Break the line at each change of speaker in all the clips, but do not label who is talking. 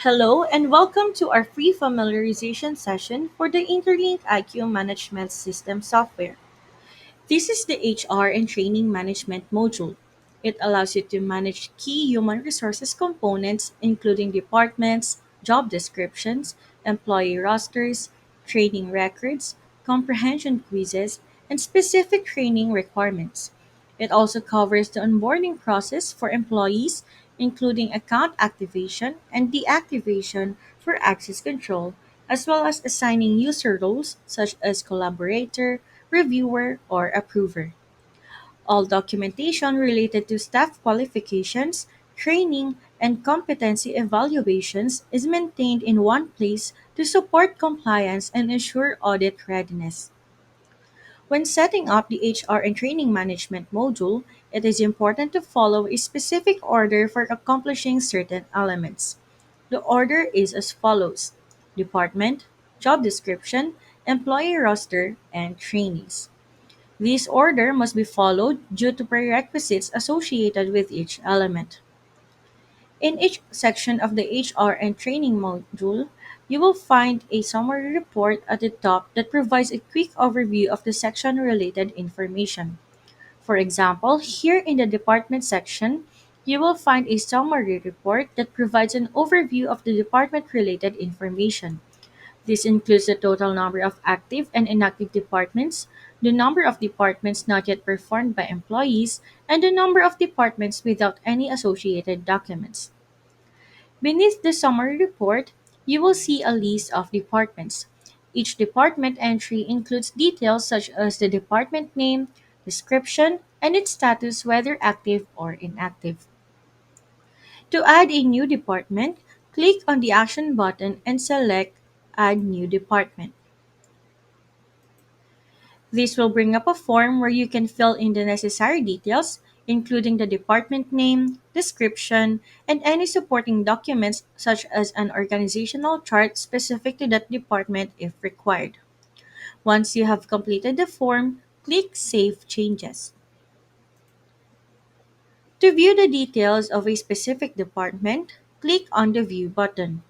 Hello and welcome to our free familiarization session for the InterlinkIQ Management System software. This is the HR and Training Management module. It allows you to manage key human resources components, including departments, job descriptions, employee rosters, training records, comprehension quizzes, and specific training requirements. It also covers the onboarding process for employees, including account activation and deactivation for access control, as well as assigning user roles such as collaborator, reviewer, or approver. All documentation related to staff qualifications, training, and competency evaluations is maintained in one place to support compliance and ensure audit readiness. When setting up the HR and training management module, it is important to follow a specific order for accomplishing certain elements. The order is as follows: department, job description, employee roster, and trainees. This order must be followed due to prerequisites associated with each element. In each section of the HR and training module, you will find a summary report at the top that provides a quick overview of the section related information. For example, here in the department section, you will find a summary report that provides an overview of the department related information. This includes the total number of active and inactive departments, the number of departments not yet performed by employees, and the number of departments without any associated documents. Beneath the summary report, you will see a list of departments. Each department entry includes details such as the department name, description, and its status, whether active or inactive. To add a new department, click on the Action button and select Add New Department. This will bring up a form where you can fill in the necessary details, including the department name, description, and any supporting documents such as an organizational chart specific to that department if required. Once you have completed the form, click Save Changes. To view the details of a specific department, click on the View button.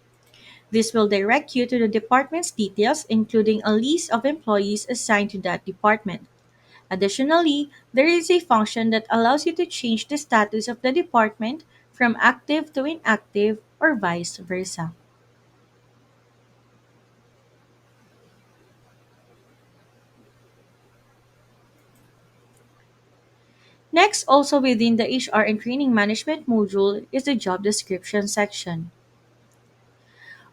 This will direct you to the department's details, including a list of employees assigned to that department. Additionally, there is a function that allows you to change the status of the department from active to inactive or vice versa. Next, also within the HR and Training Management module is the Job Description section.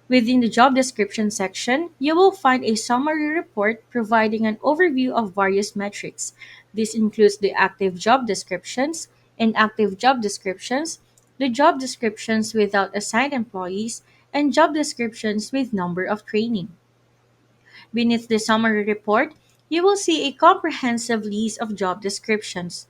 Within the Job Description section, you will find a summary report providing an overview of various metrics. This includes the active job descriptions, inactive job descriptions, the job descriptions without assigned employees, and job descriptions with number of training. Beneath the summary report, you will see a comprehensive list of job descriptions.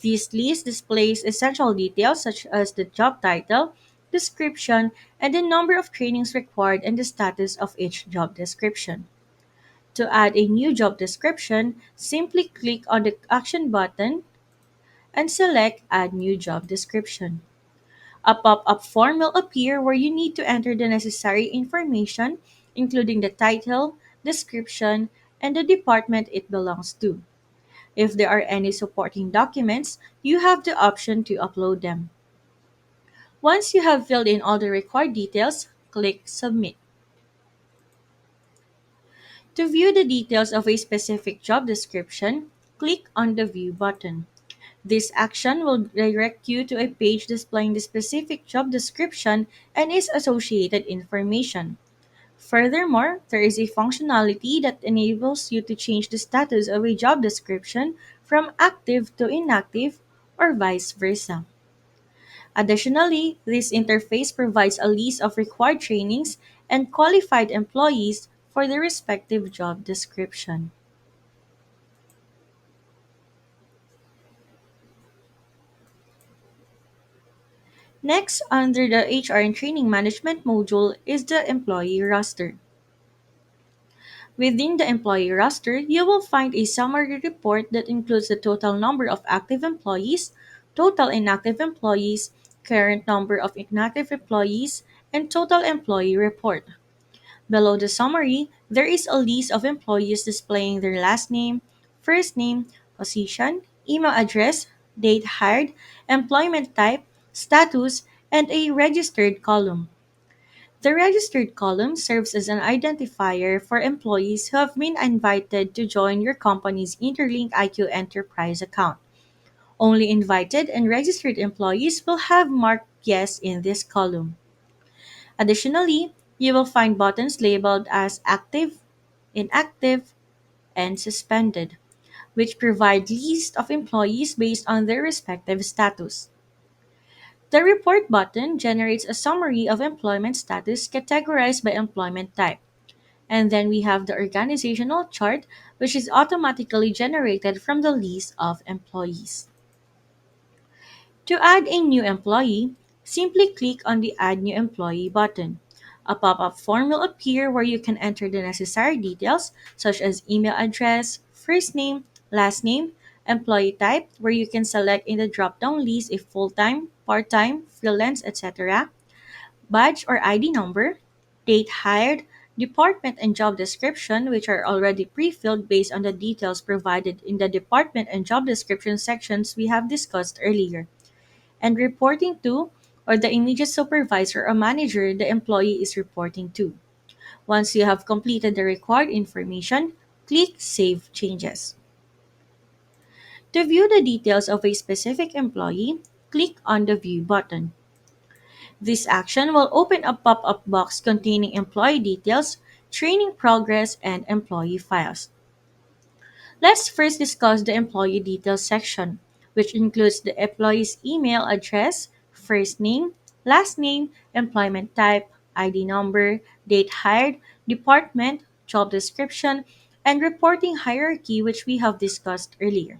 This list displays essential details such as the job title, description, and the number of trainings required and the status of each job description. To add a new job description, simply click on the Action button and select Add New Job Description. A pop-up form will appear where you need to enter the necessary information, including the title, description, and the department it belongs to. If there are any supporting documents, you have the option to upload them. Once you have filled in all the required details, click Submit. To view the details of a specific job description, click on the View button. This action will direct you to a page displaying the specific job description and its associated information. Furthermore, there is a functionality that enables you to change the status of a job description from active to inactive or vice versa. Additionally, this interface provides a list of required trainings and qualified employees for the respective job description. Next, under the HR and Training Management module is the Employee Roster. Within the employee roster, you will find a summary report that includes the total number of active employees, total inactive employees, current number of inactive employees, and total employee report. Below the summary, there is a list of employees displaying their last name, first name, position, email address, date hired, employment type, status, and a registered column. The registered column serves as an identifier for employees who have been invited to join your company's InterlinkIQ Enterprise account. Only invited and registered employees will have marked yes in this column. Additionally, you will find buttons labeled as active, inactive, and suspended, which provide lists of employees based on their respective status. The report button generates a summary of employment status categorized by employment type. And then we have the organizational chart, which is automatically generated from the list of employees. To add a new employee, simply click on the Add New Employee button. A pop up form will appear where you can enter the necessary details, such as email address, first name, last name, employee type, where you can select in the drop down list if full time, part time, freelance, etc., badge or ID number, date hired, department and job description, which are already pre filled based on the details provided in the department and job description sections we have discussed earlier, and reporting to or the immediate supervisor or manager the employee is reporting to. Once you have completed the required information, click Save Changes. To view the details of a specific employee, click on the View button. This action will open a pop up box containing employee details, training progress, and employee files. Let's first discuss the employee details section, which includes the employee's email address, first name, last name, employment type, ID number, date hired, department, job description, and reporting hierarchy, which we have discussed earlier.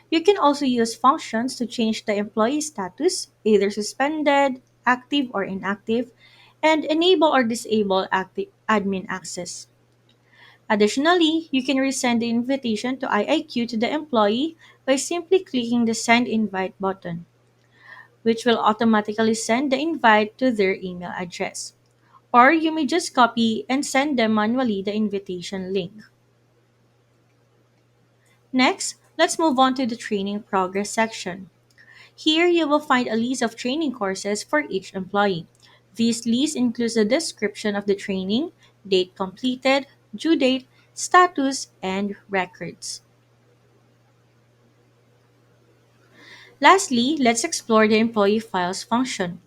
You can also use functions to change the employee status, either suspended, active, or inactive, and enable or disable active admin access. Additionally, you can resend the invitation to IIQ to the employee by simply clicking the Send Invite button, which will automatically send the invite to their email address. Or you may just copy and send them manually the invitation link. Next, let's move on to the training progress section. Here you will find a list of training courses for each employee. This list includes a description of the training, date completed, due date, status, and records. Lastly, let's explore the employee files function.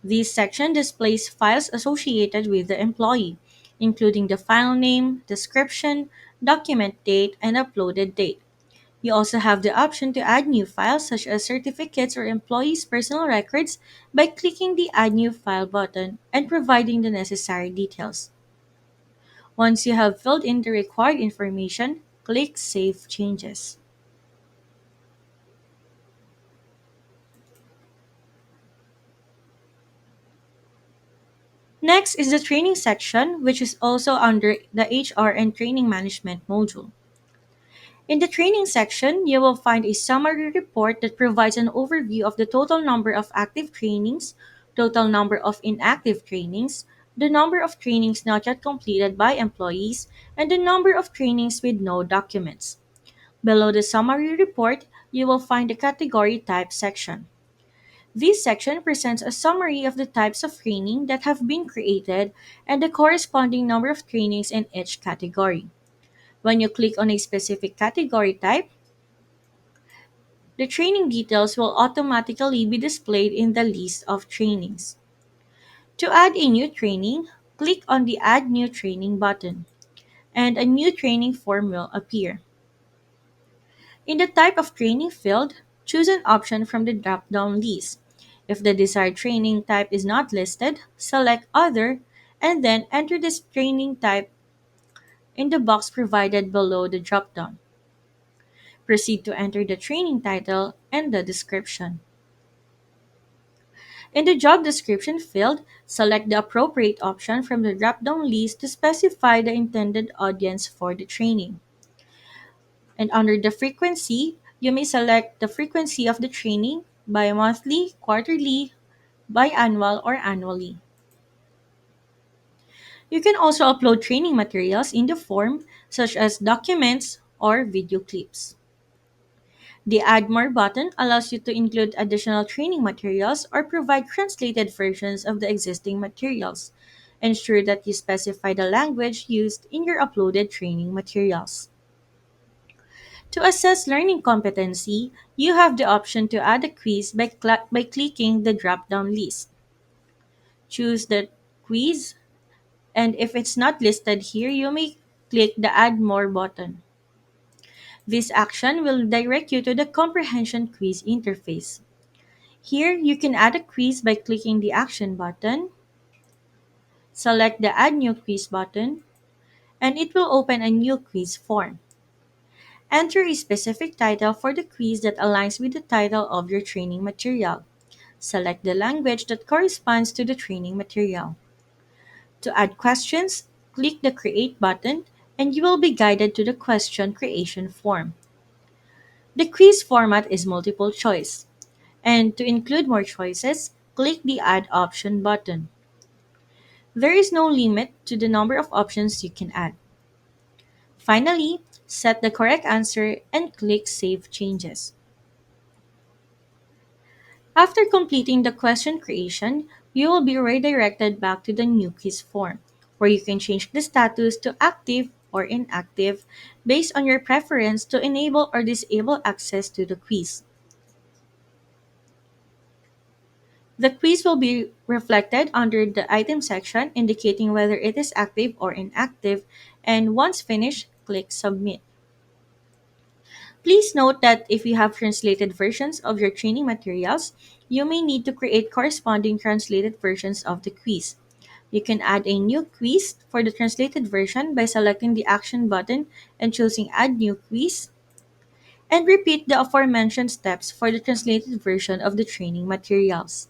This section displays files associated with the employee, including the file name, description, document date, and uploaded date. You also have the option to add new files such as certificates or employees' personal records by clicking the Add New File button and providing the necessary details. Once you have filled in the required information, click Save Changes. Next is the training section, which is also under the HR and Training Management module. In the training section, you will find a summary report that provides an overview of the total number of active trainings, total number of inactive trainings, the number of trainings not yet completed by employees, and the number of trainings with no documents. Below the summary report, you will find the category type section. This section presents a summary of the types of training that have been created and the corresponding number of trainings in each category. When you click on a specific category type, the training details will automatically be displayed in the list of trainings. To add a new training, click on the Add New Training button, and a new training form will appear. In the Type of Training field, choose an option from the drop down list. If the desired training type is not listed, select Other, and then enter this training type in the box provided below the drop down. Proceed to enter the training title and the description. In the job description field, select the appropriate option from the drop-down list to specify the intended audience for the training. And under the frequency, you may select the frequency of the training by monthly, quarterly, biannual, or annually. You can also upload training materials in the form, such as documents or video clips. The Add More button allows you to include additional training materials or provide translated versions of the existing materials. Ensure that you specify the language used in your uploaded training materials. To assess learning competency, you have the option to add a quiz by clicking the drop down list. Choose the quiz, and if it's not listed here, you may click the Add More button. This action will direct you to the Comprehension Quiz interface. Here, you can add a quiz by clicking the Action button, select the Add New Quiz button, and it will open a new quiz form. Enter a specific title for the quiz that aligns with the title of your training material. Select the language that corresponds to the training material. To add questions, click the Create button and you will be guided to the question creation form. The quiz format is multiple choice, and to include more choices, click the Add Option button. There is no limit to the number of options you can add. Finally, set the correct answer and click Save Changes. After completing the question creation, you will be redirected back to the new quiz form, where you can change the status to active or inactive based on your preference to enable or disable access to the quiz. The quiz will be reflected under the item section indicating whether it is active or inactive, and once finished, click Submit. Please note that if you have translated versions of your training materials, you may need to create corresponding translated versions of the quiz. You can add a new quiz for the translated version by selecting the Action button and choosing Add New Quiz, and repeat the aforementioned steps for the translated version of the training materials.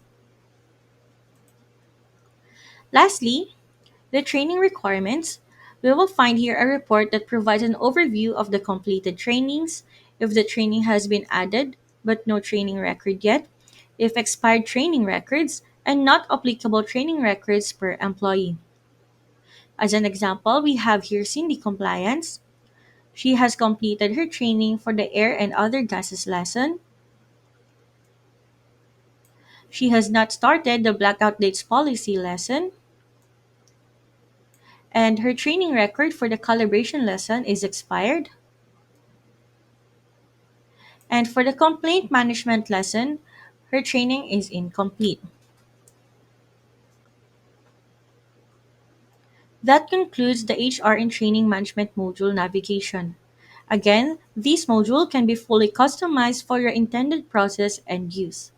Lastly, the training requirements. We will find here a report that provides an overview of the completed trainings, if the training has been added but no training record yet, if expired training records, and not applicable training records per employee. As an example, we have here Cindy Compliance. She has completed her training for the air and other gases lesson. She has not started the blackout dates policy lesson, and her training record for the calibration lesson is expired. And for the complaint management lesson, her training is incomplete. That concludes the HR and Training Management module navigation. Again, this module can be fully customized for your intended process and use.